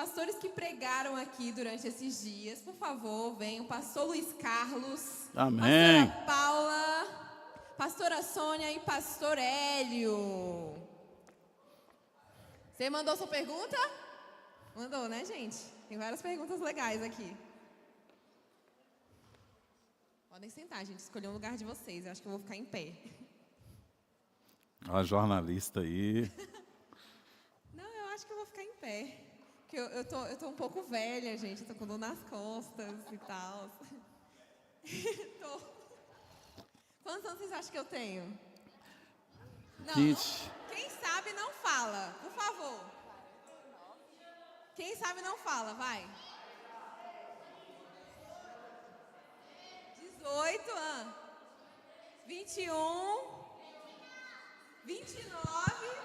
pastores que pregaram aqui durante esses dias, por favor, venham. Pastor Luiz Carlos. Amém. Pastora Paula, pastora Sônia e pastor Hélio. Você mandou sua pergunta? Mandou, né, gente? Tem várias perguntas legais aqui. Podem sentar, gente. Escolher um lugar de vocês. Eu acho que eu vou ficar em pé. A jornalista aí. Não, eu acho que eu vou ficar em pé. Porque eu tô um pouco velha, gente. Eu tô com dor nas costas e tal. Quantos anos vocês acham que eu tenho? Não, 20. quem sabe não fala, por favor. Quem sabe não fala, vai. 18 anos. 21. 29.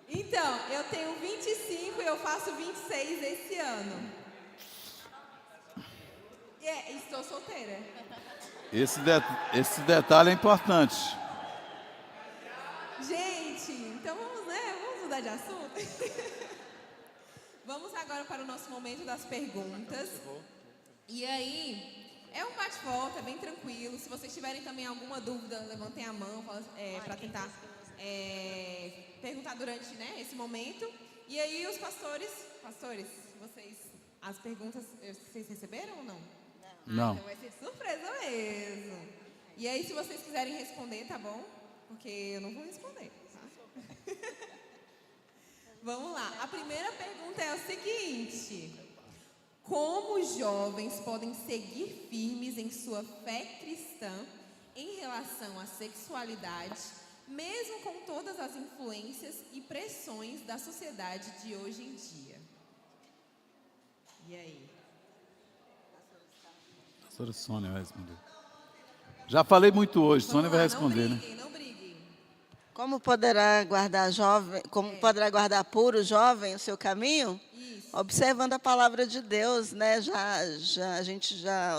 Então, eu tenho 25 e eu faço 26 esse ano. Estou solteira. Esse detalhe é importante. Gente, então vamos mudar de assunto? Vamos agora para o nosso momento das perguntas. E aí, é um bate-volta, é bem tranquilo. Se vocês tiverem também alguma dúvida, levantem a mão para tentar perguntar durante, né, esse momento. E aí, os pastores, as perguntas, vocês receberam ou não? Não. Então vai ser surpresa mesmo. E aí, se vocês quiserem responder, tá bom? Porque eu não vou responder, tá? Vamos lá. A primeira pergunta é o seguinte: como os jovens podem seguir firmes em sua fé cristã em relação à sexualidade, mesmo com todas as influências e pressões da sociedade de hoje em dia? E aí? A pastora Sônia vai responder. Já falei muito hoje, Sônia vai responder, não briguem, né? Não briguem. Como poderá guardar puro o jovem o seu caminho? Isso. Observando a palavra de Deus, né?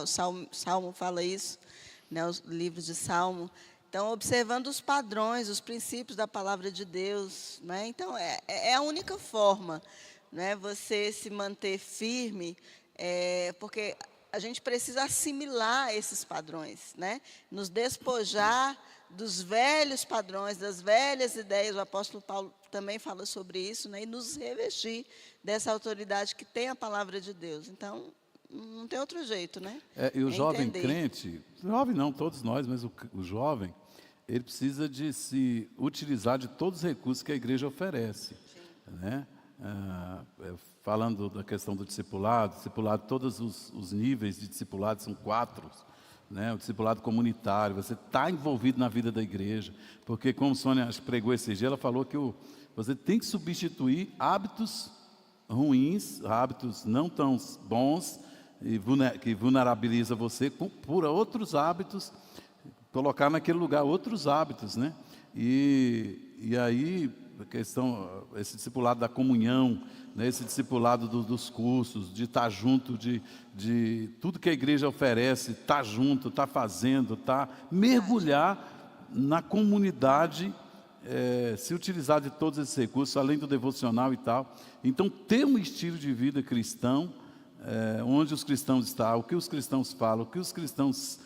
O Salmo fala isso, né? Os livros de Salmo. Então, observando os padrões, os princípios da palavra de Deus, né? Então, é a única forma, né? Você se manter firme, porque a gente precisa assimilar esses padrões, né? Nos despojar dos velhos padrões, das velhas ideias. O apóstolo Paulo também fala sobre isso, né? E nos revestir dessa autoridade que tem a palavra de Deus. Então, não tem outro jeito, né? E o jovem entender. crente, jovem não, todos nós, mas o jovem, ele precisa de se utilizar de todos os recursos que a igreja oferece, né? Falando da questão do discipulado, todos os níveis de discipulado são 4, né? O discipulado comunitário, você está envolvido na vida da igreja, porque como Sônia pregou esse dia, ela falou que você tem que substituir hábitos ruins, hábitos não tão bons, que vulnerabiliza você, por outros hábitos, colocar naquele lugar outros hábitos, né? E aí, a questão, esse discipulado da comunhão, né? Esse discipulado dos cursos, de estar junto, de tudo que a igreja oferece, estar junto, estar fazendo, mergulhar na comunidade, se utilizar de todos esses recursos, além do devocional e tal. Então, ter um estilo de vida cristão, onde os cristãos estão, o que os cristãos falam, o que os cristãos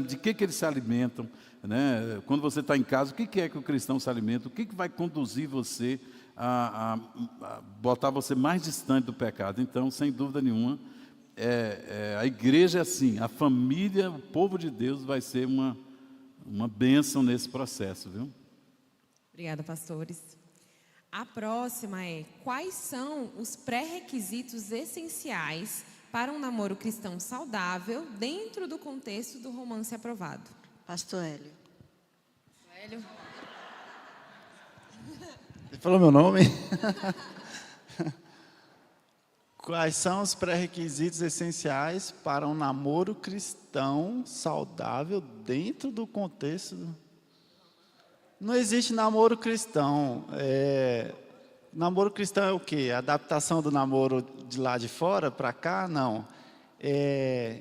de que eles se alimentam, né? Quando você está em casa, o que é que o cristão se alimenta, o que vai conduzir você a botar você mais distante do pecado. Então, sem dúvida nenhuma, a igreja é assim, a família, o povo de Deus vai ser uma bênção nesse processo, viu? Obrigada, pastores. A próxima é: quais são os pré-requisitos essenciais para um namoro cristão saudável dentro do contexto do romance aprovado? Pastor Hélio. Hélio? Você falou meu nome? Quais são os pré-requisitos essenciais para um namoro cristão saudável dentro do contexto? Não existe namoro cristão. Namoro cristão é o quê? A adaptação do namoro de lá de fora para cá? Não.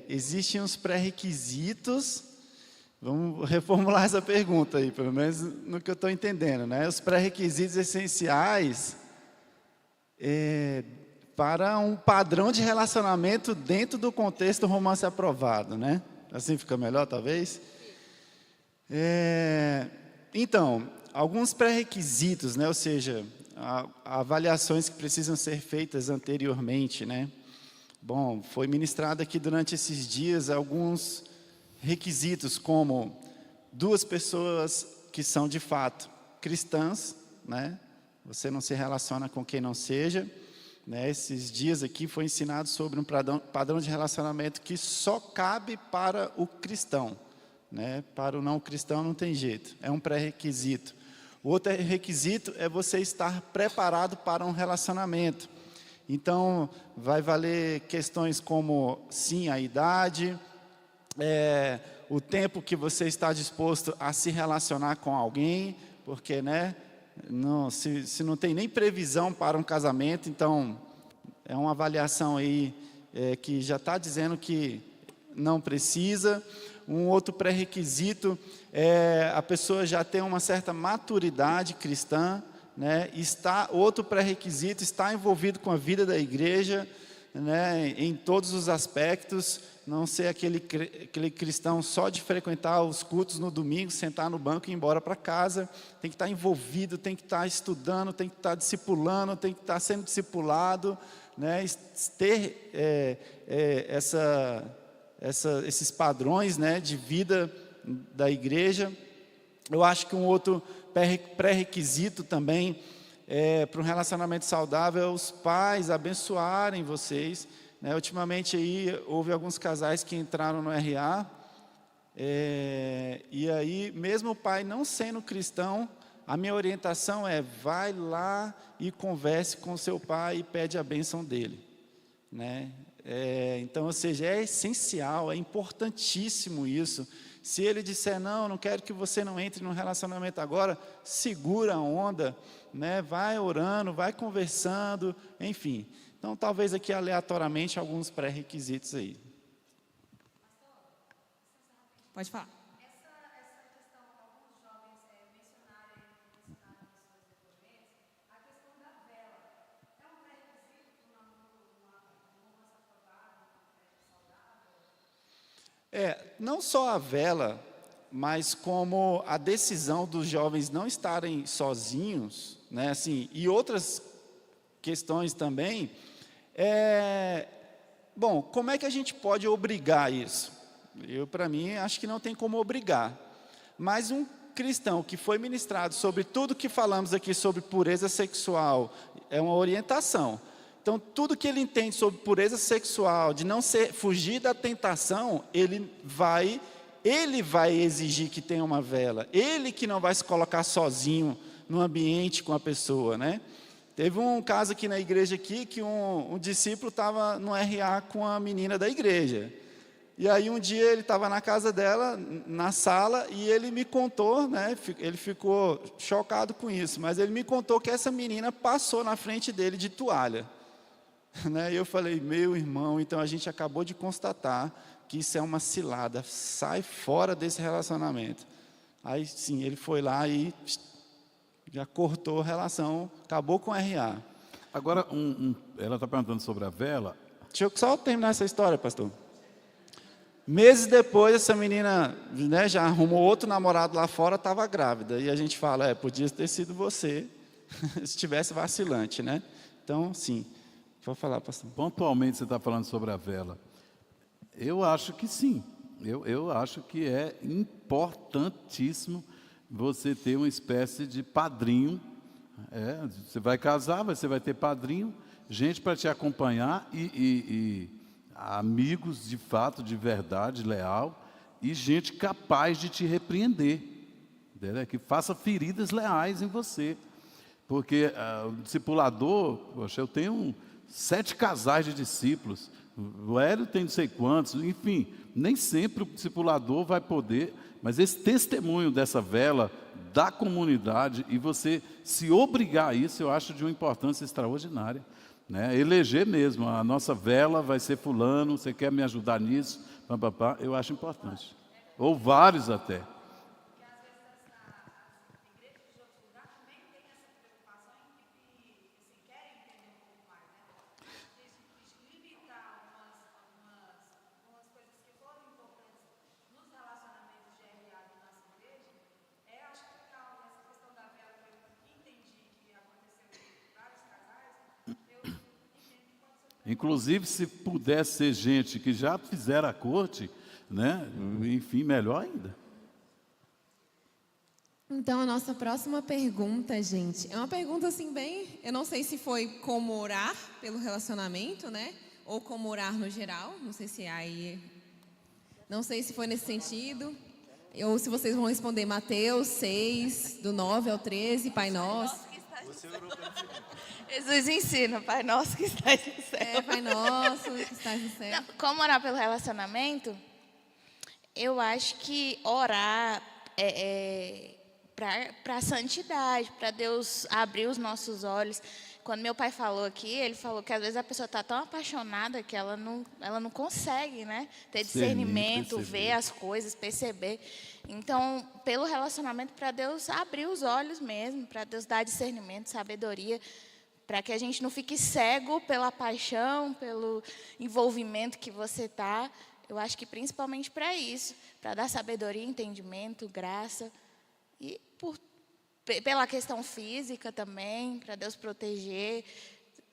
Existem os pré-requisitos. Vamos reformular essa pergunta aí, pelo menos no que eu estou entendendo, né? Os pré-requisitos essenciais para um padrão de relacionamento dentro do contexto romance aprovado, né? Assim fica melhor, talvez? Então, alguns pré-requisitos, né? Ou seja, avaliações que precisam ser feitas anteriormente, né? Bom, foi ministrado aqui durante esses dias alguns requisitos, como 2 pessoas que são de fato cristãs, né? Você não se relaciona com quem não seja, né? Esses dias aqui foi ensinado sobre um padrão de relacionamento que só cabe para o cristão, né? Para o não cristão não tem jeito, é um pré-requisito. O outro requisito é você estar preparado para um relacionamento. Então, vai valer questões como, sim, a idade, o tempo que você está disposto a se relacionar com alguém, porque, né, se não tem nem previsão para um casamento, então, é uma avaliação aí que já está dizendo que não precisa. Um outro pré-requisito é a pessoa já ter uma certa maturidade cristã, né? Outro pré-requisito, está envolvido com a vida da igreja, né? Em todos os aspectos, não ser aquele cristão só de frequentar os cultos no domingo, sentar no banco e ir embora para casa. Tem que estar envolvido, tem que estar estudando, tem que estar discipulando, tem que estar sendo discipulado, né? Ter esses padrões, né, de vida da igreja. Eu acho que um outro pré-requisito também para um relacionamento saudável é os pais abençoarem vocês, né? Ultimamente aí houve alguns casais que entraram no RA, e aí mesmo o pai não sendo cristão, a minha orientação é: vai lá e converse com seu pai e pede a bênção dele, né? Então, ou seja, é essencial, é importantíssimo isso. Se ele disser, não quero que você não entre num relacionamento agora, segura a onda, né? Vai orando, vai conversando, enfim. Então, talvez aqui aleatoriamente alguns pré-requisitos aí. Pode falar. Não só a vela, mas como a decisão dos jovens não estarem sozinhos, né, assim, e outras questões também. Bom, como é que a gente pode obrigar isso? Para mim, acho que não tem como obrigar. Mas um cristão que foi ministrado sobre tudo que falamos aqui sobre pureza sexual, é uma orientação. Então, tudo que ele entende sobre pureza sexual, de não fugir da tentação, ele vai exigir que tenha uma vela. Ele que não vai se colocar sozinho no ambiente com a pessoa, né? Teve um caso aqui na igreja aqui, que um discípulo estava no RA com a menina da igreja. E aí um dia ele estava na casa dela, na sala, e ele me contou, né? Ele ficou chocado com isso, mas ele me contou que essa menina passou na frente dele de toalha. E eu falei, meu irmão, então a gente acabou de constatar que isso é uma cilada, sai fora desse relacionamento. Aí sim, ele foi lá e já cortou a relação, acabou com o RA. Agora, ela está perguntando sobre a vela. Deixa eu só terminar essa história, pastor. Meses depois, essa menina, né, já arrumou outro namorado lá fora, estava grávida. E a gente fala, podia ter sido você, se estivesse vacilante, né? Então, sim. Vou falar, pastor. Pontualmente você está falando sobre a vela. Eu acho que sim. Eu acho que é importantíssimo você ter uma espécie de padrinho. Você vai casar, você vai ter padrinho, gente para te acompanhar e amigos de fato, de verdade, leal, e gente capaz de te repreender, entendeu? Que faça feridas leais em você. Porque o discipulador, poxa, eu tenho 7 casais de discípulos, o Hélio tem não sei quantos, enfim, nem sempre o discipulador vai poder, mas esse testemunho dessa vela da comunidade, e você se obrigar a isso, eu acho de uma importância extraordinária, né? Eleger mesmo, a nossa vela vai ser fulano, você quer me ajudar nisso, papapá, eu acho importante, ou vários até. Inclusive, se puder ser gente que já fizeram a corte, né? Enfim, melhor ainda. Então, a nossa próxima pergunta, gente, é uma pergunta assim bem... Eu não sei se foi como orar pelo relacionamento, né? Ou como orar no geral. Não sei se aí... Não sei se foi nesse sentido. Ou se vocês vão responder Mateus 6, do 9 ao 13, Pai Nosso. Jesus ensina, Pai Nosso que estás no céu. Pai Nosso que estás no céu. Não, como orar pelo relacionamento, eu acho que orar para a santidade, para Deus abrir os nossos olhos. Quando meu pai falou aqui, ele falou que às vezes a pessoa está tão apaixonada que ela não consegue, né, ter discernimento, ver as coisas, perceber. Então, pelo relacionamento, para Deus abrir os olhos mesmo, para Deus dar discernimento, sabedoria, para que a gente não fique cego pela paixão, pelo envolvimento que você está. Eu acho que principalmente para isso, para dar sabedoria, entendimento, graça. E pela questão física também, para Deus proteger.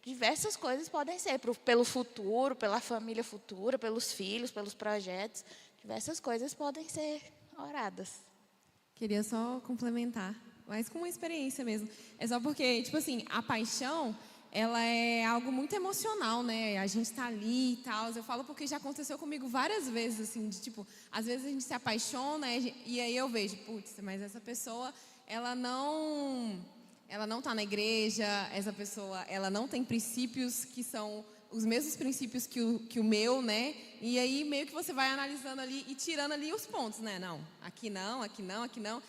Diversas coisas podem ser, pelo futuro, pela família futura, pelos filhos, pelos projetos. Diversas coisas podem ser oradas. Queria só complementar, mas com uma experiência mesmo. É só porque, tipo assim, a paixão, ela é algo muito emocional, né? A gente tá ali e tal. Eu falo porque já aconteceu comigo várias vezes, assim, de tipo, às vezes a gente se apaixona e aí eu vejo, putz, mas essa pessoa, ela não tá na igreja, essa pessoa, ela não tem princípios que são os mesmos princípios que o meu, né? E aí meio que você vai analisando ali e tirando ali os pontos, né? Não, aqui não, aqui não, aqui não.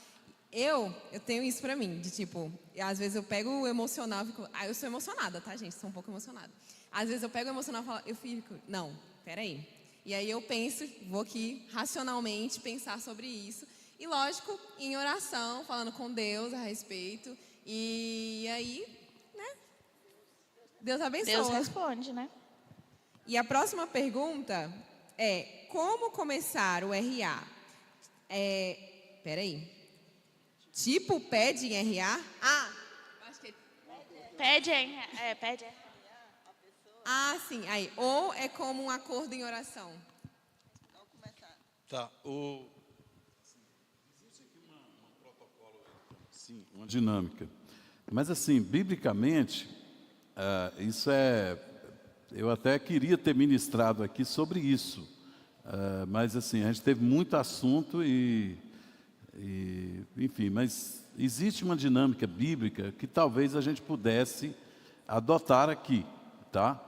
Eu tenho isso pra mim, de tipo, às vezes eu pego o emocional e fico... eu sou emocionada, tá, gente? Sou um pouco emocionada. Às vezes eu pego o emocional e falo, eu fico, não, peraí. E aí eu penso, vou aqui racionalmente pensar sobre isso. E lógico, em oração, falando com Deus a respeito. E aí, né? Deus abençoa. Deus responde, né? E a próxima pergunta é, como começar o RA? Peraí. Tipo, pede em RA? Acho que Pede. sim, aí. Ou é como um acordo em oração? Tá, existe aqui um protocolo, sim, uma dinâmica. Mas assim, biblicamente, isso eu até queria ter ministrado aqui sobre isso. Mas assim, a gente teve muito assunto enfim, mas existe uma dinâmica bíblica que talvez a gente pudesse adotar aqui, tá?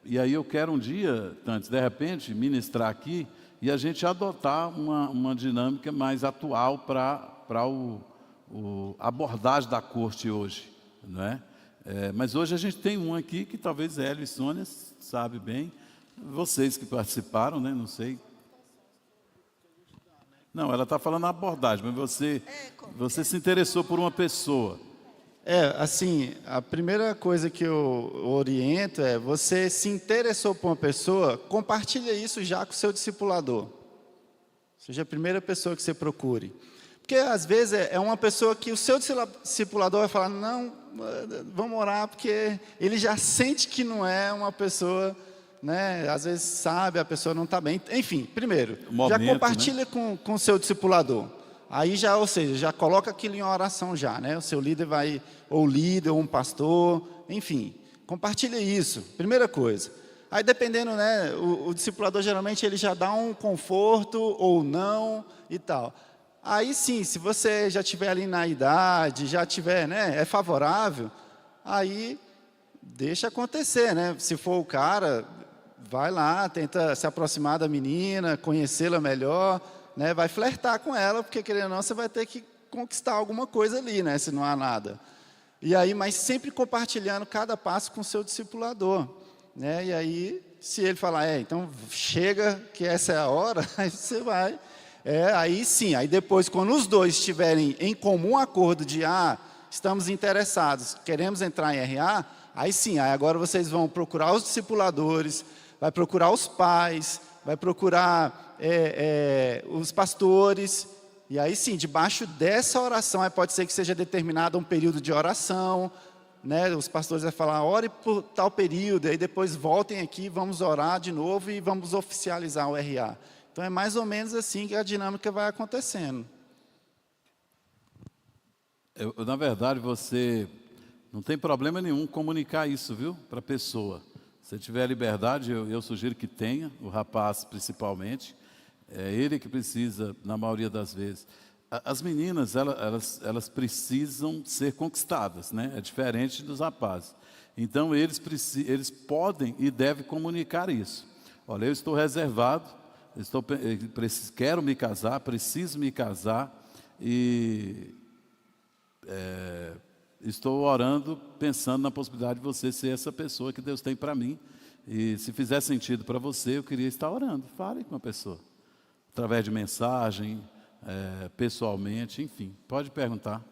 E aí eu quero um dia, antes de repente, ministrar aqui e a gente adotar uma dinâmica mais atual para a abordagem da corte hoje, não é? Mas hoje a gente tem um aqui que talvez Hélio e Sônia sabe bem, vocês que participaram, né? Não sei. Não, ela está falando a abordagem, mas você se interessou por uma pessoa. Assim, a primeira coisa que eu oriento é, você se interessou por uma pessoa, compartilha isso já com o seu discipulador. Seja a primeira pessoa que você procure. Porque, às vezes, é uma pessoa que o seu discipulador vai falar, não, vamos orar, porque ele já sente que não é uma pessoa... Né? Às vezes sabe, a pessoa não está bem. Enfim, primeiro, já compartilha, né, com o seu discipulador. Aí já, ou seja, já coloca aquilo em oração já, né? O seu líder vai, ou líder, ou um pastor, enfim, compartilha isso, primeira coisa. Aí dependendo, né, o discipulador geralmente ele já dá um conforto ou não e tal. Aí sim, se você já estiver ali na idade, já tiver, né, é favorável, aí deixa acontecer, né? Se for o cara, vai lá, tenta se aproximar da menina, conhecê-la melhor, né? Vai flertar com ela, porque querendo ou não, você vai ter que conquistar alguma coisa ali, né? Se não há nada. E aí, mas sempre compartilhando cada passo com o seu discipulador, né? E aí, se ele falar, então chega, que essa é a hora, aí você vai. Aí sim, aí depois, quando os dois estiverem em comum acordo de, estamos interessados, queremos entrar em RA, aí sim, aí agora vocês vão procurar os discipuladores, vai procurar os pais, vai procurar os pastores, e aí sim, debaixo dessa oração, aí pode ser que seja determinado um período de oração, né, os pastores vão falar, ore por tal período, aí depois voltem aqui, vamos orar de novo e vamos oficializar o RA. Então é mais ou menos assim que a dinâmica vai acontecendo. Na verdade, você não tem problema nenhum comunicar isso, viu, para a pessoa. Se tiver liberdade, eu sugiro que tenha, o rapaz principalmente. É ele que precisa, na maioria das vezes. As meninas, elas precisam ser conquistadas, né? É diferente dos rapazes. Então, eles podem e devem comunicar isso. Olha, eu estou reservado, quero me casar, preciso me casar e estou orando, pensando na possibilidade de você ser essa pessoa que Deus tem para mim. E se fizer sentido para você, eu queria estar orando. Fale com a pessoa, através de mensagem, pessoalmente, enfim, pode perguntar.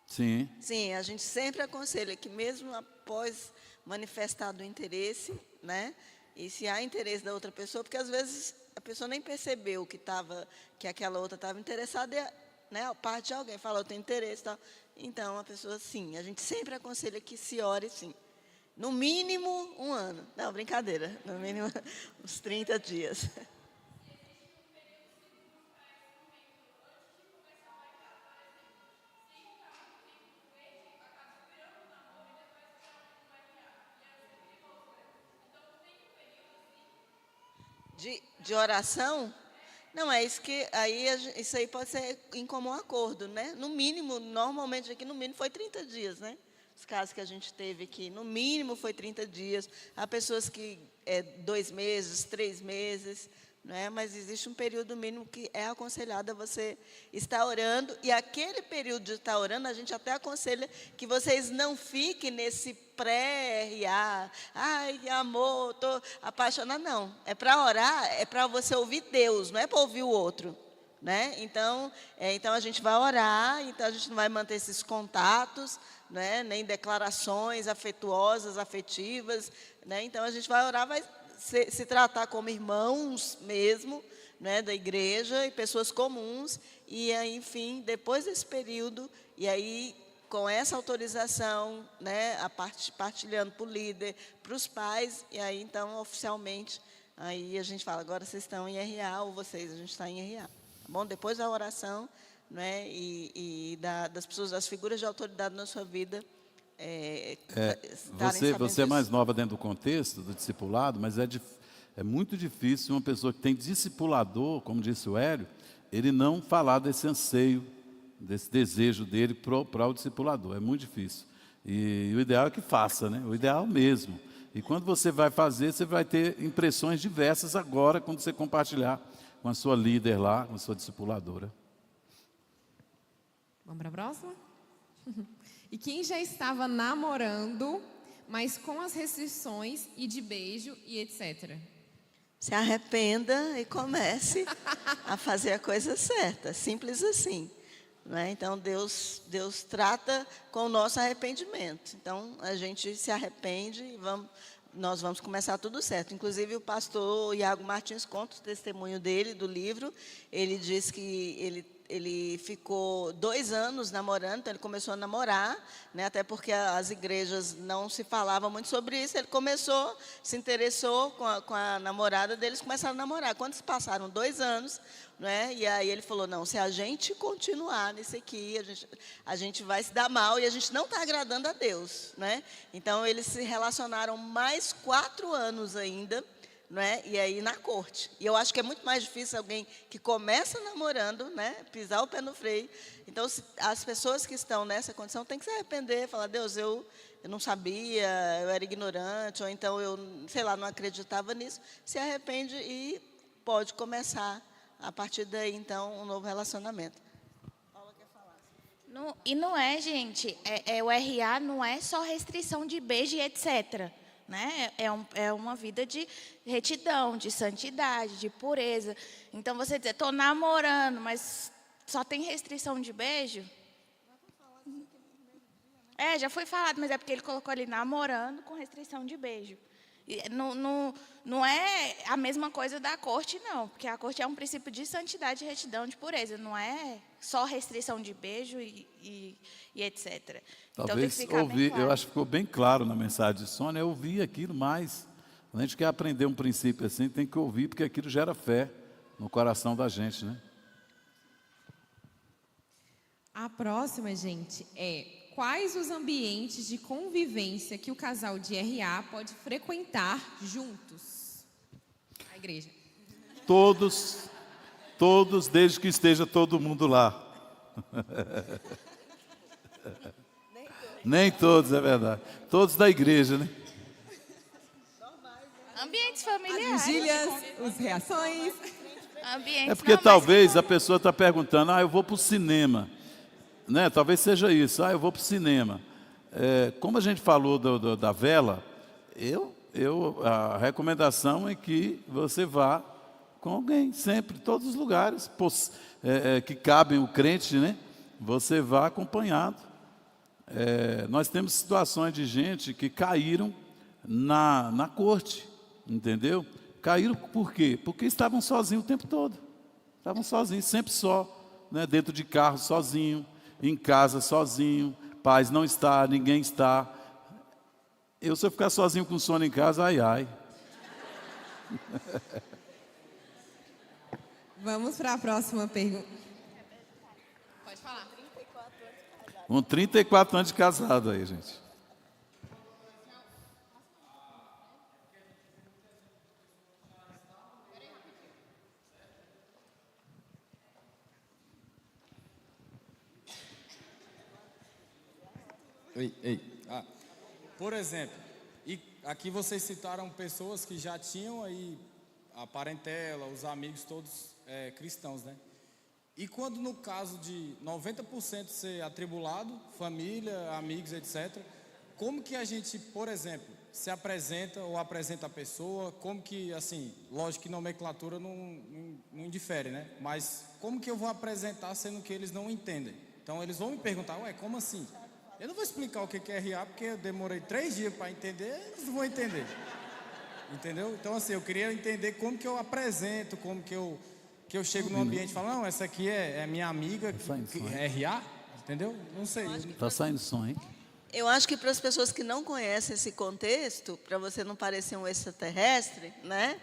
Sim. Sim, a gente sempre aconselha que mesmo após manifestado o interesse, né? E se há interesse da outra pessoa, porque às vezes a pessoa nem percebeu que aquela outra estava interessada, né? A parte de alguém fala, eu tenho interesse, tal. Então a pessoa, sim, a gente sempre aconselha que se ore, sim. No mínimo 1 ano. Não, brincadeira. No mínimo uns 30 dias. De oração? Não, é isso que aí isso aí pode ser em comum acordo, né? No mínimo, normalmente aqui no mínimo foi 30 dias, né? Os casos que a gente teve aqui, no mínimo foi 30 dias. Há pessoas que 2 meses, 3 meses, né? Mas existe um período mínimo que é aconselhado a você estar orando. E aquele período de estar orando, a gente até aconselha que vocês não fiquem nesse pré-RA. Ai, amor, estou apaixonada. Não, é para orar, é para você ouvir Deus, não é para ouvir o outro. Né? Então a gente vai orar, então a gente não vai manter esses contatos, né? Nem declarações afetuosas, afetivas. Né? Então a gente vai orar, vai se tratar como irmãos mesmo, né, da igreja e pessoas comuns, e aí, enfim, depois desse período, e aí, com essa autorização, né, partilhando para o líder, para os pais, e aí, então, oficialmente, aí a gente fala, agora vocês estão em RA, ou vocês, a gente está em RA. Tá bom? Depois da oração, né, das pessoas, das figuras de autoridade na sua vida, Você é mais nova dentro do contexto do discipulado, mas é muito difícil uma pessoa que tem discipulador, como disse o Hélio, ele não falar desse anseio, desse desejo dele para o discipulador. É muito difícil. E o ideal é que faça, né? O ideal mesmo. E quando você vai fazer, você vai ter impressões diversas agora, quando você compartilhar com a sua líder lá, com a sua discipuladora. Vamos para a próxima? E quem já estava namorando, mas com as restrições e de beijo e etc. Se arrependa e comece a fazer a coisa certa. Simples assim. Né? Então, Deus trata com o nosso arrependimento. Então, a gente se arrepende e nós vamos começar tudo certo. Inclusive, o pastor Iago Martins conta o testemunho dele, do livro. Ele diz que ele ficou 2 anos namorando, então ele começou a namorar, né, até porque as igrejas não se falavam muito sobre isso. Ele se interessou com a namorada deles, começaram a namorar. Quando se passaram 2 anos, né, e aí ele falou, não, se a gente continuar nisso aqui, a gente vai se dar mal e a gente não está agradando a Deus. Né? Então, eles se relacionaram mais 4 anos ainda, né? E aí na corte. E eu acho que é muito mais difícil alguém que começa namorando, né, pisar o pé no freio. Então, as pessoas que estão nessa condição têm que se arrepender, falar, Deus, eu não sabia, eu era ignorante, ou então eu, sei lá, não acreditava nisso. Se arrepende e pode começar, a partir daí, então, um novo relacionamento. Paula quer falar. E não é, gente, o RA não é só restrição de beijo e etc., né? É uma vida de retidão, de santidade, de pureza. Então, você dizer, estou namorando, mas só tem restrição de beijo? Já foi falado, mas é porque ele colocou ali namorando com restrição de beijo. Não é a mesma coisa da corte, não. Porque a corte é um princípio de santidade, de retidão, de pureza. Não é só restrição de beijo e etc. Então, tem que Talvez ficar bem ouvir, claro. eu acho que ficou bem claro na mensagem de Sônia, é ouvir aquilo mais. Quando a gente quer aprender um princípio assim, tem que ouvir, porque aquilo gera fé no coração da gente, né? A próxima, gente, é: quais os ambientes de convivência que o casal de RA pode frequentar juntos? A igreja. Todos, desde que esteja todo mundo lá. Nem todos, é verdade. Todos da igreja, né? Ambientes As familiares. vigílias, as reações. Ambientes, É porque não, mas talvez a pessoa está perguntando, eu vou para o cinema. Né? Talvez seja isso, eu vou para o cinema. Como a gente falou da vela, a recomendação é que você vá com alguém, sempre, todos os lugares que cabem o crente, né? Você vá acompanhado. Nós temos situações de gente que caíram na corte, entendeu? Caíram por quê? Porque estavam sozinhos o tempo todo. Estavam sozinhos, sempre só, né? Dentro de carro sozinho, em casa sozinho, pais não está, ninguém está. Se eu ficar sozinho com sono em casa, ai, ai. Vamos para a próxima pergunta. Pode falar. Com 34 anos de casado aí, gente. Por exemplo, e aqui vocês citaram pessoas que já tinham aí a parentela, os amigos todos cristãos, né? E quando no caso de 90% ser atribulado, família, amigos, etc., como que a gente, por exemplo, se apresenta ou apresenta a pessoa, como que, assim, lógico que nomenclatura não indifere, né? Mas como que eu vou apresentar sendo que eles não entendem? Então eles vão me perguntar, como assim? Eu não vou explicar o que é RA, porque eu demorei 3 dias para entender, eles não vão entender. Entendeu? Então, assim, eu queria entender como que eu apresento, como que eu chego no ambiente e falo, não, essa aqui é minha amiga, que é RA, entendeu? Não sei. Está saindo som, hein? Eu acho que para as pessoas que não conhecem esse contexto, para você não parecer um extraterrestre, né?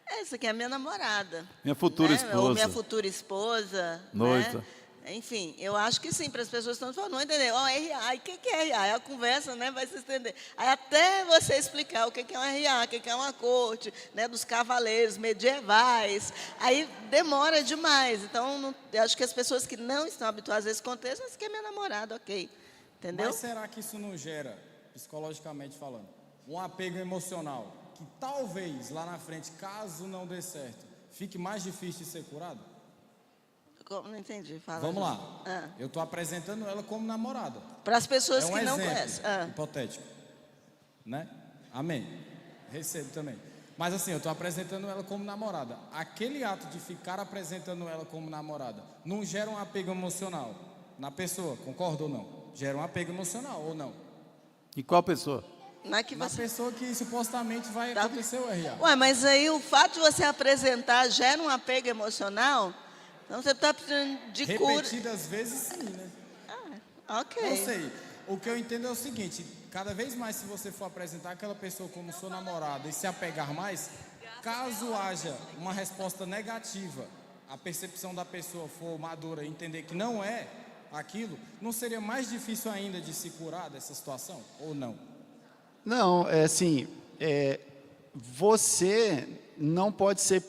Essa aqui é a minha namorada. Minha futura esposa. Ou minha futura esposa. Noiva. Né? Enfim, eu acho que sim, para as pessoas que estão falando, não entender. RA, o que é RA? É a conversa, né? Vai se estender. Aí até você explicar o que é um RA, o que é uma corte, né? Dos cavaleiros medievais. Aí demora demais. Então, eu acho que as pessoas que não estão habituadas a esse contexto, essa aqui é minha namorada, ok. Entendeu? Mas será que isso não gera, psicologicamente falando, um apego emocional que talvez lá na frente, caso não dê certo, fique mais difícil de ser curado? Não entendi. Fala. Vamos lá. Eu estou apresentando ela como namorada. Para as pessoas um que não exemplo conhecem. hipotético. Né? Amém. Recebo também. Mas assim, eu estou apresentando ela como namorada. Aquele ato de ficar apresentando ela como namorada não gera um apego emocional na pessoa, concorda ou não? Gera um apego emocional ou não? E qual pessoa? Não é que Na você... pessoa que supostamente vai acontecer o RA. Mas aí o fato de você apresentar gera um apego emocional? Então você está precisando de cura. Repetidas vezes sim, né? Ok. Não sei. O que eu entendo é o seguinte, cada vez mais se você for apresentar aquela pessoa como sua namorada e se apegar mais, caso haja uma resposta negativa, a percepção da pessoa for madura e entender que não é aquilo, não seria mais difícil ainda de se curar dessa situação, ou não? Não, você não pode ser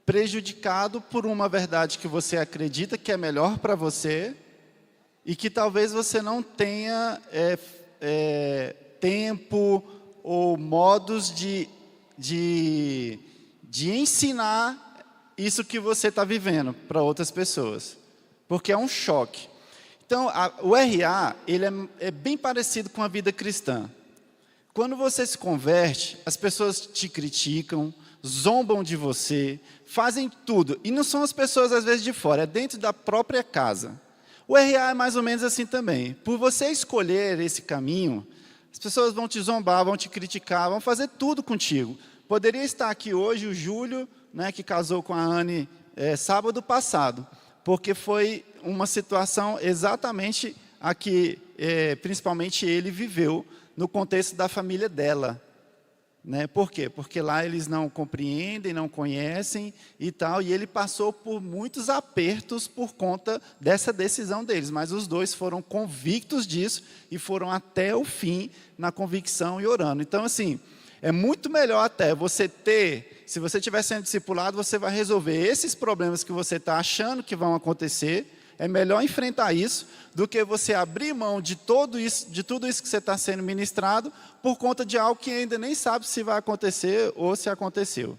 prejudicado por uma verdade que você acredita que é melhor para você e que talvez você não tenha tempo ou modos de ensinar isso que você está vivendo para outras pessoas, porque é um choque. Então, o RA ele é bem parecido com a vida cristã. Quando você se converte, as pessoas te criticam, zombam de você, fazem tudo. E não são as pessoas, às vezes, de fora, é dentro da própria casa. O RA é mais ou menos assim também. Por você escolher esse caminho, As pessoas vão te zombar, vão te criticar, vão fazer tudo contigo. Poderia estar aqui hoje o Júlio, né, que casou com a Anne sábado passado, porque foi uma situação exatamente a que, principalmente, ele viveu no contexto da família dela. Né? Por quê? Porque lá eles não compreendem, não conhecem e tal, e ele passou por muitos apertos por conta dessa decisão deles, mas os dois foram convictos disso e foram até o fim na convicção e orando. Então, assim, é muito melhor até você ter, se você estiver sendo discipulado, você vai resolver esses problemas que você está achando que vão acontecer. É melhor enfrentar isso do que você abrir mão de tudo isso que você está sendo ministrado por conta de algo que ainda nem sabe se vai acontecer ou se aconteceu.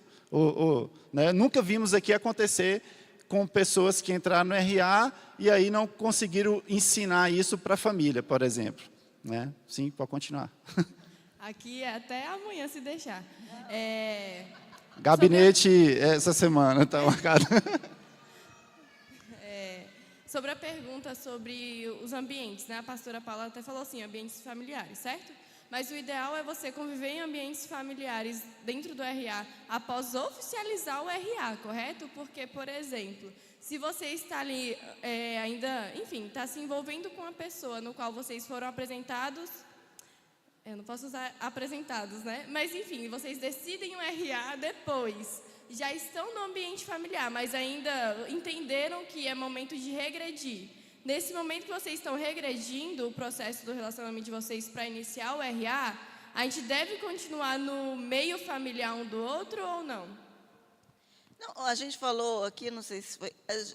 Né? Nunca vimos aqui acontecer com pessoas que entraram no RA e aí não conseguiram ensinar isso para a família, por exemplo. Né? Sim, pode continuar. Aqui é até amanhã, se deixar. Gabinete essa semana está marcado. Sobre a pergunta sobre os ambientes, né? A pastora Paula até falou assim, ambientes familiares, certo? Mas o ideal é você conviver em ambientes familiares dentro do RA após oficializar o RA, correto? Porque, por exemplo, se você está ali ainda, enfim, está se envolvendo com uma pessoa no qual vocês foram apresentados, eu não posso usar apresentados, né? Mas, enfim, vocês decidem o RA depois. Já estão no ambiente familiar, mas ainda entenderam que é momento de regredir. Nesse momento que vocês estão regredindo o processo do relacionamento de vocês para iniciar o RA, a gente deve continuar no meio familiar um do outro ou não? Não, a gente falou aqui, não sei se foi,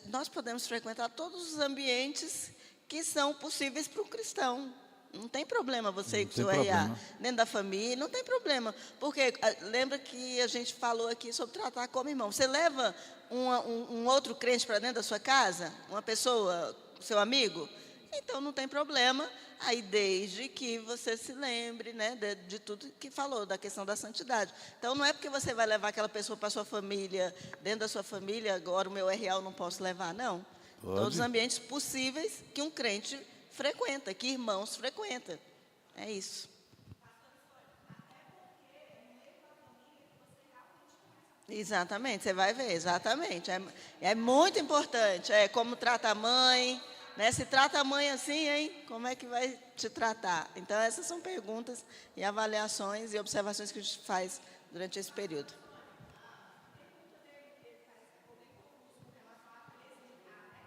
nós podemos frequentar todos os ambientes que são possíveis para um cristão. Não tem problema você ir com o seu RA dentro da família, não tem problema. Porque lembra que a gente falou aqui sobre tratar como irmão. Você leva um outro crente para dentro da sua casa? Uma pessoa, seu amigo? Então não tem problema. Aí desde que você se lembre, né, de tudo que falou, da questão da santidade. Então não é porque você vai levar aquela pessoa para a sua família, dentro da sua família, agora o meu RA eu não posso levar, não. Pode. Todos os ambientes possíveis que um crente frequenta, que irmãos frequentam. É isso. Exatamente, você vai ver, exatamente. É muito importante. Como trata a mãe, né? Se trata a mãe assim, hein? Como é que vai te tratar? Então, essas são perguntas e avaliações e observações que a gente faz durante esse período.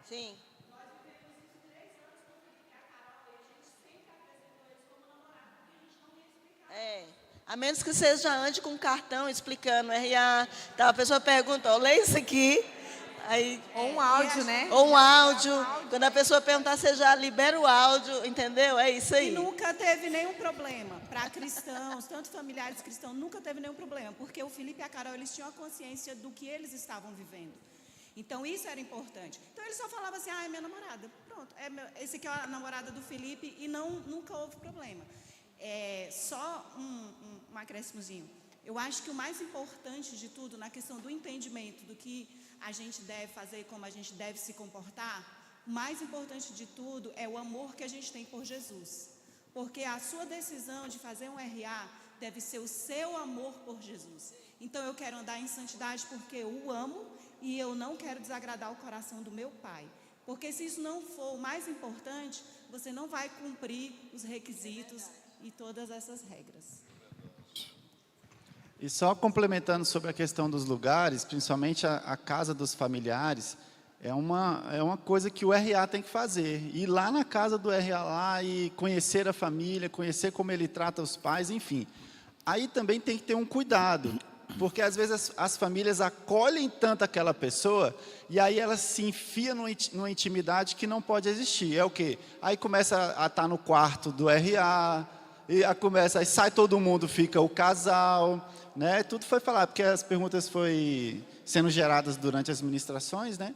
Sim. A menos que você já ande com um cartão explicando RA. Então, a pessoa pergunta, leia isso aqui. Aí, Ou um áudio, né? Ou um áudio. Quando a pessoa perguntar, você já libera o áudio, entendeu? É isso aí. E nunca teve nenhum problema. Para cristãos, tanto familiares cristãos, nunca teve nenhum problema. Porque o Felipe e a Carol, eles tinham a consciência do que eles estavam vivendo. Então, isso era importante. Então, ele só falava assim, é minha namorada. Pronto, esse aqui é a namorada do Felipe e nunca houve problema. Só um acréscimozinho. Eu acho que o mais importante de tudo, na questão do entendimento do que a gente deve fazer, como a gente deve se comportar, o mais importante de tudo é o amor que a gente tem por Jesus. Porque a sua decisão de fazer um RA deve ser o seu amor por Jesus. Então, eu quero andar em santidade porque eu o amo e eu não quero desagradar o coração do meu Pai. Porque se isso não for o mais importante, você não vai cumprir os requisitos e todas essas regras. E só complementando sobre a questão dos lugares, principalmente a casa dos familiares, é uma coisa que o RA tem que fazer. Ir lá na casa do RA lá e conhecer a família, conhecer como ele trata os pais, enfim. Aí também tem que ter um cuidado, porque às vezes as famílias acolhem tanto aquela pessoa e aí ela se enfia numa intimidade que não pode existir. É o quê? Aí começa a estar no quarto do RA, e aí sai todo mundo, fica o casal, né? Tudo foi falado, porque as perguntas foram sendo geradas durante as ministrações, né?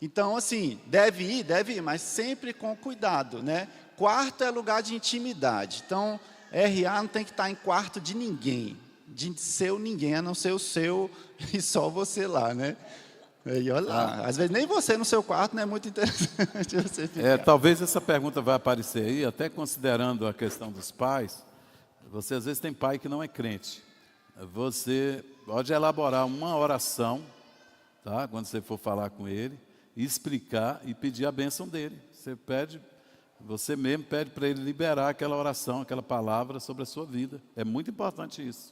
Então, assim, deve ir, mas sempre com cuidado, né? Quarto é lugar de intimidade. Então, RA não tem que estar em quarto de ninguém, de seu ninguém, a não ser o seu e só você lá, né? E olha lá, às vezes nem você no seu quarto não é muito interessante você ficar. Talvez essa pergunta vai aparecer aí, até considerando a questão dos pais. Você às vezes tem pai que não é crente. Você pode elaborar uma oração, tá? Quando você for falar com ele, explicar e pedir a bênção dele. Você mesmo pede para ele liberar aquela oração, aquela palavra sobre a sua vida. É muito importante isso,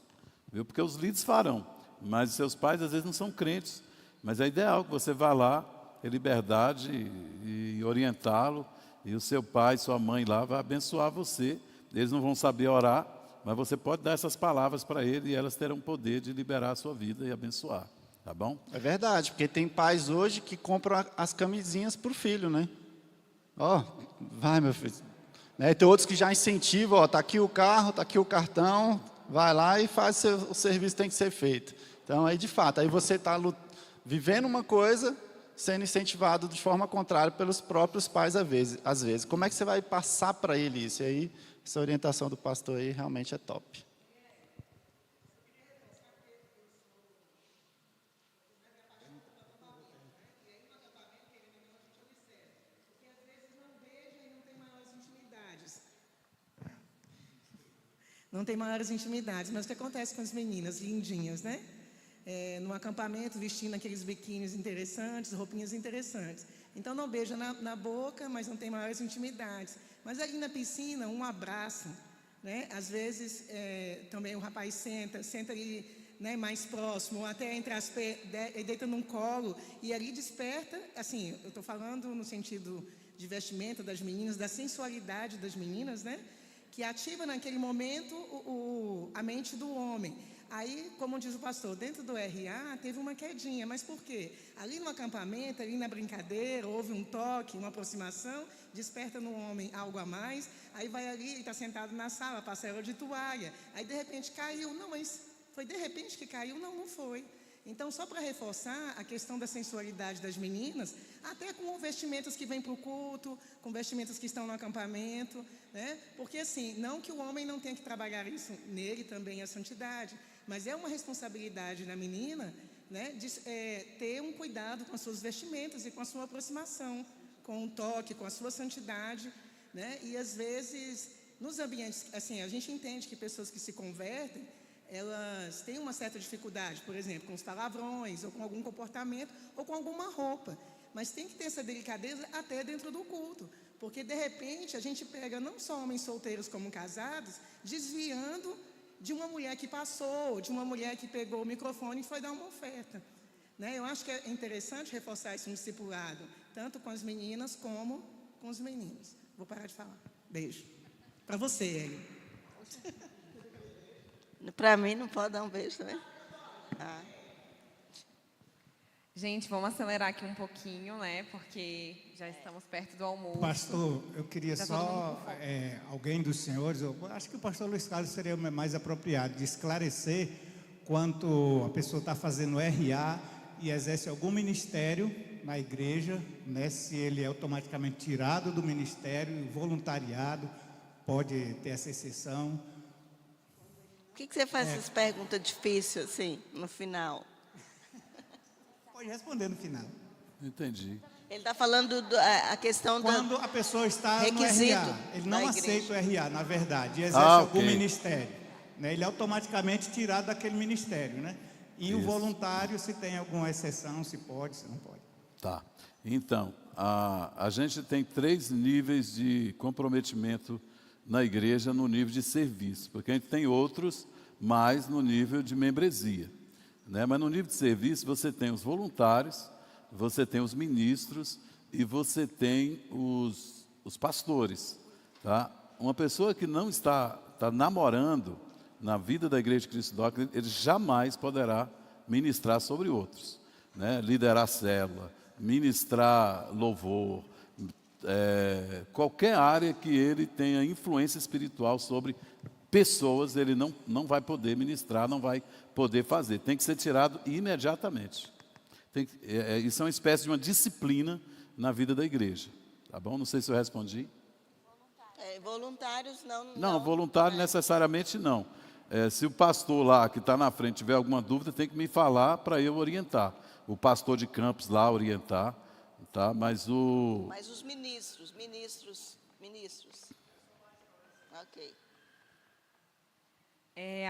viu? Porque os líderes farão, mas seus pais às vezes não são crentes. Mas é ideal que você vá lá, ter liberdade e orientá-lo, e o seu pai, sua mãe lá vai abençoar você. Eles não vão saber orar, mas você pode dar essas palavras para ele e elas terão poder de liberar a sua vida e abençoar. Tá bom? É verdade, porque tem pais hoje que compram as camisinhas para o filho, né? Ó, vai meu filho. Né? Tem outros que já incentivam, ó, tá aqui o carro, tá aqui o cartão, vai lá e faz o serviço que tem que ser feito. Então, aí de fato, aí você está vivendo uma coisa, sendo incentivado de forma contrária pelos próprios pais às vezes. Como é que você vai passar para ele isso? E aí, essa orientação do pastor aí realmente é top. Não tem maiores intimidades, mas o que acontece com as meninas lindinhas, né? No acampamento, vestindo aqueles biquínis interessantes, roupinhas interessantes. Então, não beija na boca, mas não tem maiores intimidades. Mas ali na piscina, um abraço, né? Às vezes, também o rapaz senta ali, né, mais próximo, ou até entre as deita num colo, e ali desperta, assim, eu estou falando no sentido de vestimenta das meninas, da sensualidade das meninas, né? Que ativa naquele momento a mente do homem. Aí, como diz o pastor, dentro do RA teve uma quedinha, mas por quê? Ali no acampamento, ali na brincadeira, houve um toque, uma aproximação, desperta no homem algo a mais, aí vai ali, ele está sentado na sala, passa ela de toalha, aí de repente caiu. Não, mas foi de repente que caiu? Não, não foi. Então, só para reforçar a questão da sensualidade das meninas, até com vestimentas que vêm para o culto, com vestimentas que estão no acampamento, né? Porque assim, não que o homem não tenha que trabalhar isso nele também, a santidade, mas é uma responsabilidade da menina, né, de ter um cuidado com as suas vestimentas e com a sua aproximação, com o toque, com a sua santidade, né? E às vezes, nos ambientes, assim, a gente entende que pessoas que se convertem, elas têm uma certa dificuldade, por exemplo, com os palavrões, ou com algum comportamento, ou com alguma roupa. Mas tem que ter essa delicadeza até dentro do culto. Porque, de repente, a gente pega não só homens solteiros como casados, desviando de uma mulher que passou, de uma mulher que pegou o microfone e foi dar uma oferta. Né? Eu acho que é interessante reforçar isso no discipulado, tanto com as meninas como com os meninos. Vou parar de falar. Beijo. Para você, Eli. Para mim, não pode dar um beijo também? Ah. Gente, vamos acelerar aqui um pouquinho, né? Porque já estamos perto do almoço. Pastor, eu queria só, alguém dos senhores, eu acho que o pastor Luiz Carlos seria mais apropriado de esclarecer quanto a pessoa está fazendo RA e exerce algum ministério na igreja, né? Se ele é automaticamente tirado do ministério, voluntariado, pode ter essa exceção. Por que você faz essas perguntas difíceis assim, no final? Pode responder no final. Entendi. Ele está falando a questão quando a pessoa está requisito no RA, ele não aceita o RA, na verdade, e exerce algum ministério. Né? Ele é automaticamente tirado daquele ministério. Né? E o voluntário, se tem alguma exceção, se pode, se não pode. Tá. Então, a gente tem 3 níveis de comprometimento na igreja no nível de serviço, porque a gente tem outros mais no nível de membresia. Né? Mas no nível de serviço você tem os voluntários, você tem os ministros e você tem os pastores. Tá? Uma pessoa que não está namorando na vida da Igreja de Cristo Doc, ele jamais poderá ministrar sobre outros. Né? Liderar célula, ministrar louvor, qualquer área que ele tenha influência espiritual sobre pessoas, ele não vai poder ministrar, não vai poder fazer. Tem que ser tirado imediatamente. Isso é uma espécie de uma disciplina na vida da igreja. Tá bom? Não sei se eu respondi. Voluntários não. Não, voluntário necessariamente não. Se o pastor lá que está na frente tiver alguma dúvida, tem que me falar para eu orientar. O pastor de campus lá orientar. Tá? Mas os ministros. Ok.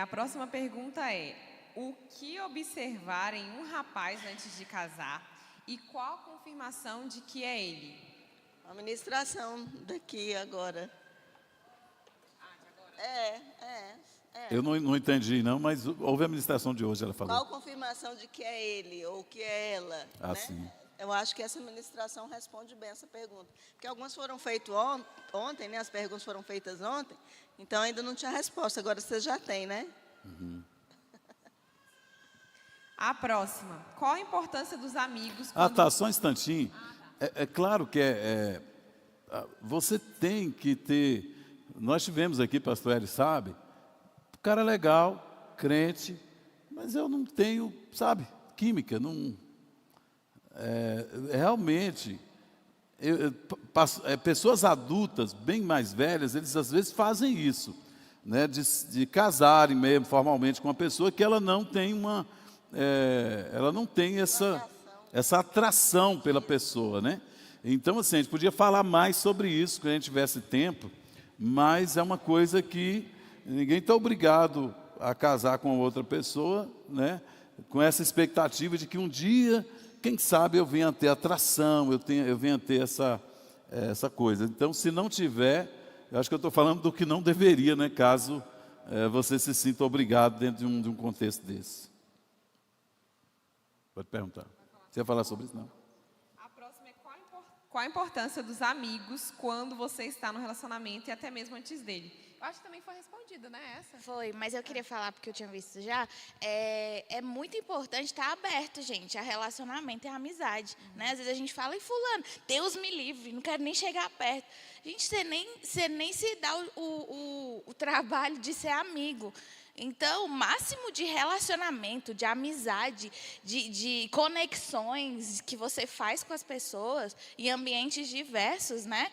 A próxima pergunta é: o que observar em um rapaz antes de casar e qual a confirmação de que é ele? A ministração daqui agora. Eu não entendi, não, mas houve a ministração de hoje, ela falou. Qual confirmação de que é ele ou que é ela? Ah, né? sim. Eu acho que essa ministração responde bem essa pergunta. Porque algumas foram feitas ontem, né? As perguntas foram feitas ontem, então ainda não tinha resposta. Agora você já tem, né? A próxima: qual a importância dos amigos? Tá, só um instantinho. É claro que você tem que ter... Nós tivemos aqui, pastor Hélio sabe, cara legal, crente, mas eu não tenho, sabe, química, não... realmente, pessoas adultas, bem mais velhas, eles às vezes fazem isso, né, de casarem mesmo formalmente com uma pessoa que ela não tem essa atração pela pessoa, né? Então, assim, a gente podia falar mais sobre isso, quando a gente tivesse tempo, mas é uma coisa que ninguém está obrigado a casar com outra pessoa, né, com essa expectativa de que um dia, quem sabe, eu venha a ter atração, eu venha a ter essa coisa. Então, se não tiver, eu acho que eu estou falando do que não deveria, né, caso você se sinta obrigado dentro de um contexto desse. Pode perguntar. Você ia falar sobre isso, não? A próxima é: qual a importância dos amigos quando você está no relacionamento e até mesmo antes dele? Eu acho que também foi respondida, né, essa? Foi, mas eu queria falar, porque eu tinha visto já, é muito importante estar aberto, gente, a relacionamento e a amizade, né? Às vezes a gente fala: e fulano, Deus me livre, não quero nem chegar perto. Gente, você nem se dá o trabalho de ser amigo. Então, o máximo de relacionamento, de amizade, de conexões que você faz com as pessoas em ambientes diversos, né?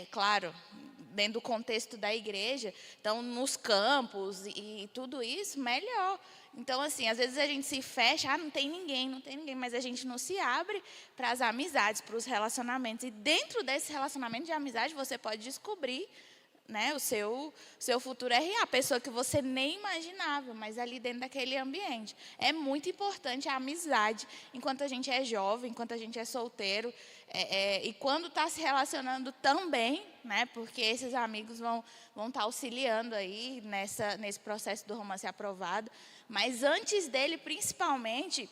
Claro, dentro do contexto da igreja, então nos campos e tudo isso, melhor. Então, assim, às vezes a gente se fecha, não tem ninguém, mas a gente não se abre para as amizades, para os relacionamentos. E dentro desse relacionamento de amizade, você pode descobrir, né, o seu futuro RA, a pessoa que você nem imaginava, mas ali dentro daquele ambiente. É muito importante a amizade, enquanto a gente é jovem, enquanto a gente é solteiro, e quando está se relacionando também, né, porque esses amigos vão estar auxiliando aí nesse processo do romance aprovado, mas antes dele, principalmente,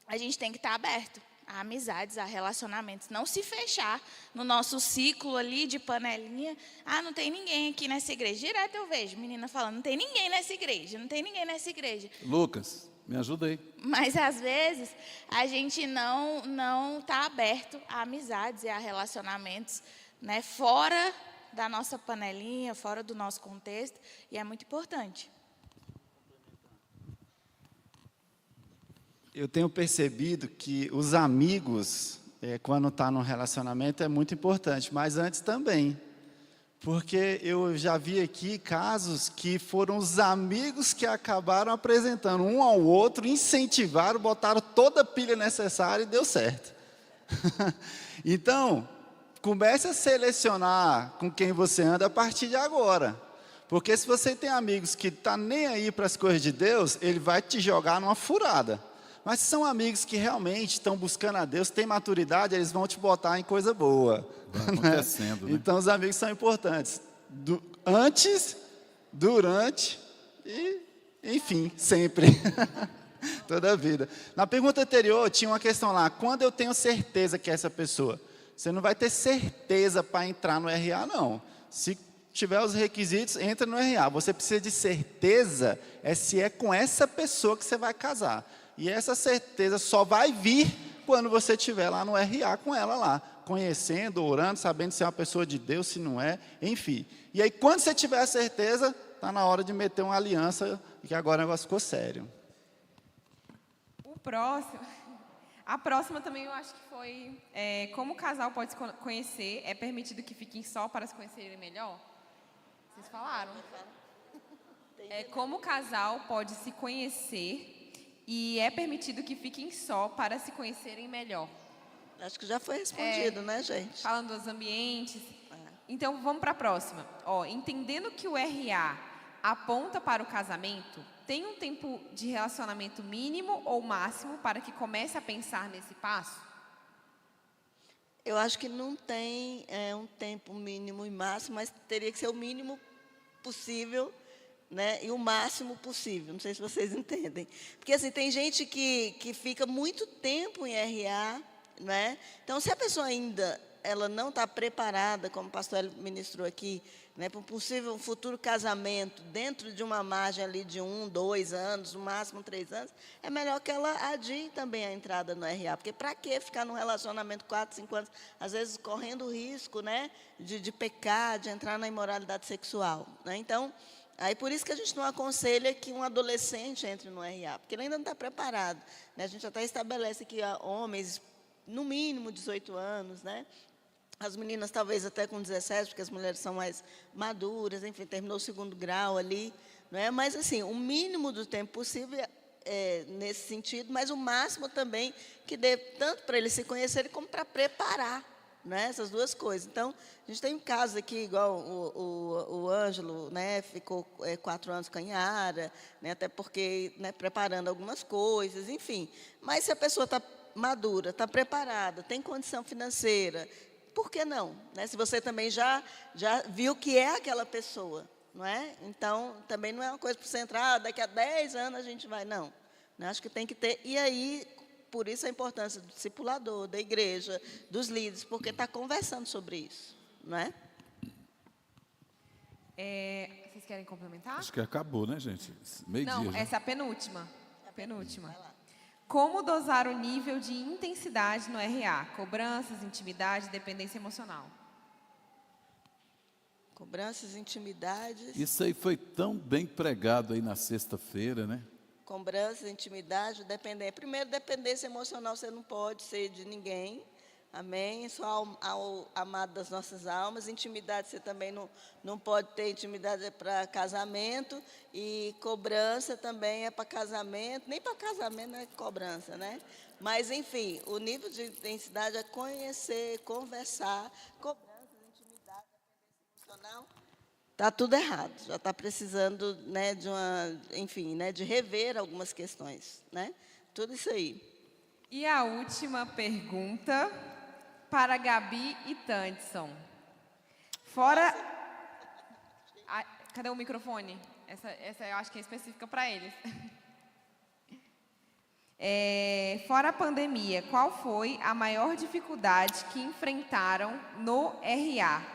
a gente tem que estar aberto a amizades, a relacionamentos, não se fechar no nosso ciclo ali de panelinha. Não tem ninguém aqui nessa igreja. Direto eu vejo menina falando: não tem ninguém nessa igreja, não tem ninguém nessa igreja. Lucas, me ajuda aí. Mas às vezes a gente não está aberto a amizades e a relacionamentos, né, fora da nossa panelinha, fora do nosso contexto, e é muito importante. Eu tenho percebido que os amigos, quando está num relacionamento, é muito importante, mas antes também. Porque eu já vi aqui casos que foram os amigos que acabaram apresentando um ao outro, incentivaram, botaram toda a pilha necessária e deu certo. Então, comece a selecionar com quem você anda a partir de agora. Porque se você tem amigos que estão nem aí para as coisas de Deus, ele vai te jogar numa furada. Mas se são amigos que realmente estão buscando a Deus, têm maturidade, eles vão te botar em coisa boa. Vai acontecendo, né? Então, os amigos são importantes. Antes, durante e, enfim, sempre. Toda a vida. Na pergunta anterior, tinha uma questão lá. Quando eu tenho certeza que é essa pessoa? Você não vai ter certeza para entrar no RA, não. Se tiver os requisitos, entra no RA. Você precisa de certeza se é com essa pessoa que você vai casar. E essa certeza só vai vir quando você estiver lá no RA com ela lá, conhecendo, orando, sabendo se é uma pessoa de Deus, se não é, enfim. E aí, quando você tiver a certeza, está na hora de meter uma aliança, que agora o negócio ficou sério. A próxima também eu acho que foi: como o casal pode se conhecer? É permitido que fiquem só para se conhecerem melhor? Vocês falaram? Como o casal pode se conhecer e é permitido que fiquem só para se conhecerem melhor? Acho que já foi respondido, né, gente? Falando dos ambientes. Então, vamos para a próxima. Entendendo que o RA aponta para o casamento, tem um tempo de relacionamento mínimo ou máximo para que comece a pensar nesse passo? Eu acho que não tem um tempo mínimo e máximo, mas teria que ser o mínimo possível, né, e o máximo possível. Não sei se vocês entendem. Porque assim, tem gente que fica muito tempo em RA, né? Então, se a pessoa ainda ela não está preparada, como o pastor Hélio ministrou aqui, né, para um possível futuro casamento, dentro de uma margem ali de 1, 2 anos, no máximo 3 anos, é melhor que ela adie também a entrada no RA. Porque para que ficar num relacionamento 4, 5 anos, às vezes correndo o risco, né, de pecar, de entrar na imoralidade sexual, né? Então, aí por isso que a gente não aconselha que um adolescente entre no RA, porque ele ainda não está preparado, né? A gente até estabelece que homens, no mínimo 18 anos, né? As meninas talvez até com 17, porque as mulheres são mais maduras, enfim, terminou o 2º grau ali, não é? Mas assim, o mínimo do tempo possível nesse sentido, mas o máximo também que dê tanto para eles se conhecerem como para preparar, né? Essas duas coisas. Então, a gente tem um caso aqui, igual o Ângelo, né? Ficou 4 anos com a Inhara, né? Até porque, né, preparando algumas coisas, enfim. Mas se a pessoa está madura, está preparada, tem condição financeira, por que não? Né? Se você também já viu que é aquela pessoa, não é? Então, também não é uma coisa para você entrar, daqui a 10 anos a gente vai, não. Acho que tem que ter, e aí, por isso a importância do discipulador, da igreja, dos líderes, porque está conversando sobre isso, não é? Vocês querem complementar? Acho que acabou, né, gente? Meio-dia. Não, já. essa é a penúltima. Penúltima. Como dosar o nível de intensidade no RA? Cobranças, intimidade, dependência emocional. Cobranças, intimidades. Isso aí foi tão bem pregado aí na sexta-feira, né? Cobranças, intimidade, dependência. Primeiro, dependência emocional você não pode ser de ninguém. Amém? Só ao amado das nossas almas. Intimidade, você também não pode ter intimidade para casamento. E cobrança também é para casamento. Nem para casamento não é cobrança, né? Mas, enfim, o nível de intensidade é conhecer, conversar. Cobranças, intimidade, dependência emocional. Está tudo errado. Já está precisando, né, de rever algumas questões, né? Tudo isso aí. E a última pergunta para Gabi e Tandson. Cadê o microfone? Essa eu acho que é específica para eles. Fora a pandemia, qual foi a maior dificuldade que enfrentaram no RA?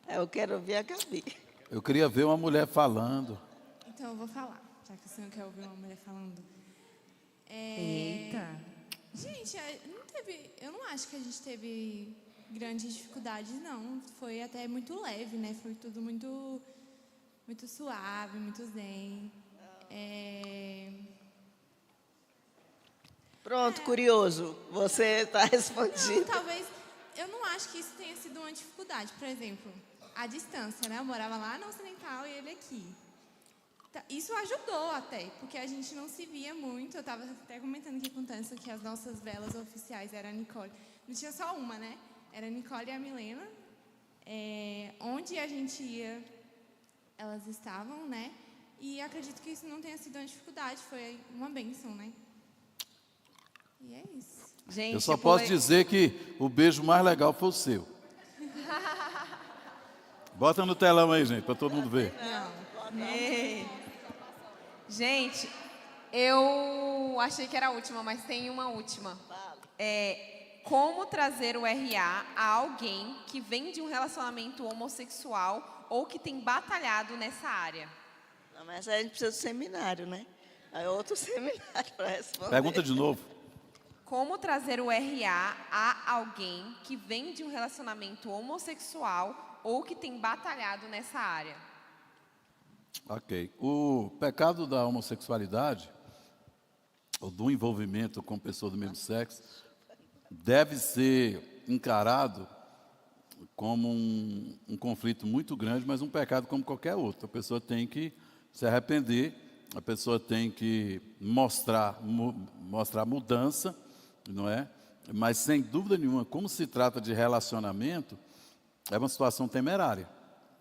Eu quero ouvir a Gabi. Eu queria ver uma mulher falando. Então, eu vou falar, já que o senhor quer ouvir uma mulher falando. Eita! Gente, eu não acho que a gente teve grandes dificuldades, não. Foi até muito leve, né? Foi tudo muito, muito suave, muito zen. Pronto, curioso. Você está respondido. Não, talvez, eu não acho que isso tenha sido uma dificuldade. Por exemplo, a distância, né? Eu morava lá na Ocidental e ele aqui. Isso ajudou até, porque a gente não se via muito. Eu estava até comentando aqui com o Tância que as nossas velas oficiais eram a Nicole. Não tinha só uma, né? Era a Nicole e a Milena. Onde a gente ia, elas estavam, né? E acredito que isso não tenha sido uma dificuldade, foi uma bênção, né? E é isso. Gente, eu só posso dizer que o beijo mais legal foi o seu. Bota no telão aí, gente, para todo mundo ver. Não. Gente, eu achei que era a última, mas tem uma última. Como trazer o RA a alguém que vem de um relacionamento homossexual ou que tem batalhado nessa área? Não, mas aí a gente precisa do seminário, né? Aí é outro seminário para responder. Pergunta de novo. Como trazer o RA a alguém que vem de um relacionamento homossexual ou que tem batalhado nessa área? Ok. O pecado da homossexualidade, ou do envolvimento com pessoas do mesmo sexo, deve ser encarado como um conflito muito grande, mas um pecado como qualquer outro. A pessoa tem que se arrepender, a pessoa tem que mostrar mudança, não é? Mas, sem dúvida nenhuma, como se trata de relacionamento, é uma situação temerária.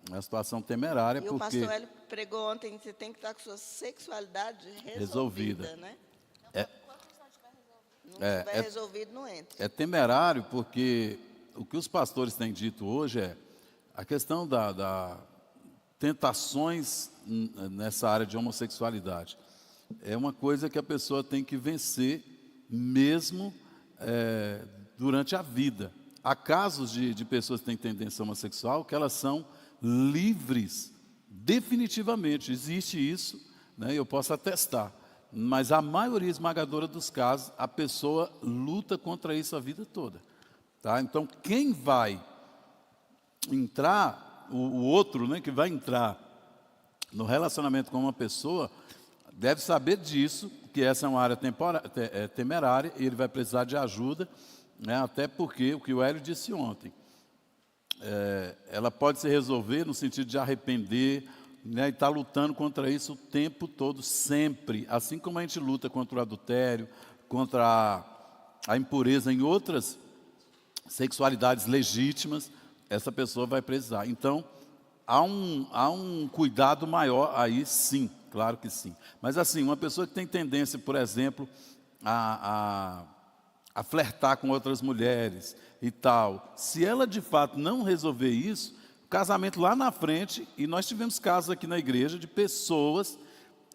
É uma situação temerária E o porque... pastor Hélio pregou ontem, você tem que estar com sua sexualidade resolvida. Né? Não estiver resolvido, não entra. É temerário porque o que os pastores têm dito hoje é a questão da tentações nessa área de homossexualidade. É uma coisa que a pessoa tem que vencer mesmo durante a vida. Há casos de pessoas que têm tendência homossexual que elas são livres, definitivamente. Existe isso, né? Eu posso atestar. Mas a maioria esmagadora dos casos, a pessoa luta contra isso a vida toda. Tá? Então, quem vai entrar, o outro, né, que vai entrar no relacionamento com uma pessoa, deve saber disso, que essa é uma área temerária, e ele vai precisar de ajuda, né, até porque, o que o Hélio disse ontem, ela pode se resolver no sentido de arrepender, né, e está lutando contra isso o tempo todo, sempre. Assim como a gente luta contra o adultério, contra a impureza em outras sexualidades legítimas, essa pessoa vai precisar. Então, há um cuidado maior aí, sim, claro que sim. Mas assim, uma pessoa que tem tendência, por exemplo, a flertar com outras mulheres e tal, se ela de fato não resolver isso, o casamento lá na frente, e nós tivemos casos aqui na igreja de pessoas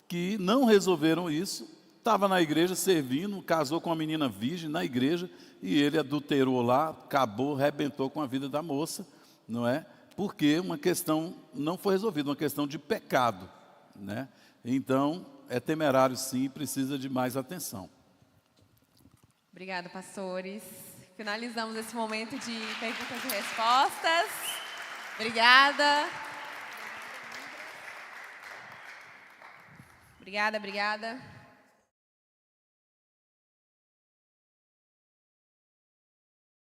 que não resolveram isso, estava na igreja servindo, casou com uma menina virgem na igreja, e ele adulterou lá, acabou, arrebentou com a vida da moça, não é? Porque uma questão não foi resolvida, uma questão de pecado, né? Então, é temerário sim, precisa de mais atenção. Obrigada, pastores. Finalizamos esse momento de perguntas e respostas. Obrigada. Obrigada.